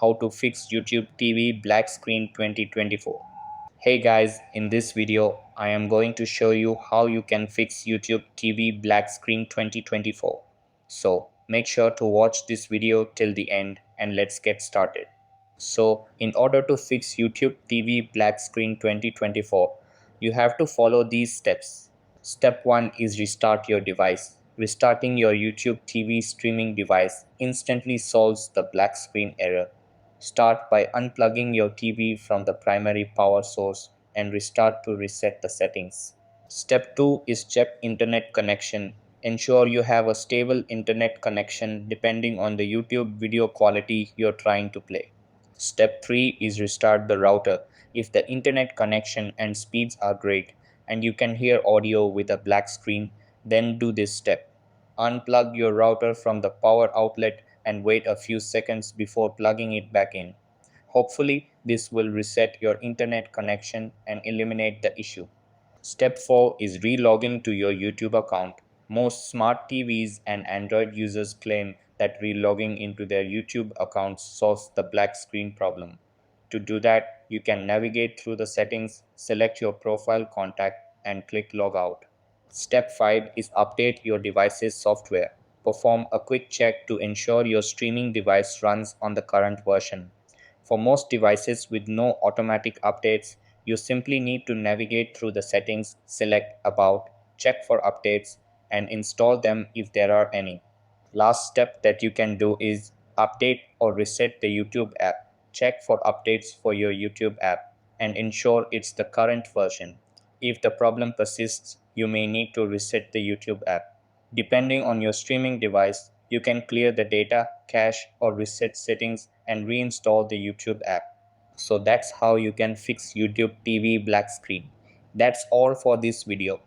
how to fix YouTube TV black screen 2024. Hey guys, in this video, I am going to show you how you can fix YouTube TV black screen 2024. So make sure to watch this video till the end and let's get started. So in order to fix YouTube TV black screen 2024, you have to follow these steps. Step 1 is restart your device. Restarting your YouTube TV streaming device instantly solves the black screen error. Start by unplugging your TV from the primary power source and restart to reset the settings. Step 2 is check internet connection. Ensure you have a stable internet connection depending on the YouTube video quality you're trying to play. Step 3 is restart the router. If the internet connection and speeds are great and you can hear audio with a black screen, then do this step. Unplug your router from the power outlet and wait a few seconds before plugging it back in. Hopefully, this will reset your internet connection and eliminate the issue. Step 4 is re-login to your YouTube account. Most smart TVs and Android users claim that re-logging into their YouTube accounts solves the black screen problem. To do that, you can navigate through the settings, select your profile contact, and click log out. Step 5 is update your device's software. Perform a quick check to ensure your streaming device runs on the current version. For most devices with no automatic updates, you simply need to navigate through the settings, select About, check for updates, and install them if there are any. Last step that you can do is update or reset the YouTube app. Check for updates for your YouTube app and ensure it's the current version. If the problem persists, you may need to reset the YouTube app. Depending on your streaming device, you can clear the data, cache, or reset settings and reinstall the YouTube app. So that's how you can fix YouTube TV black screen. That's all for this video.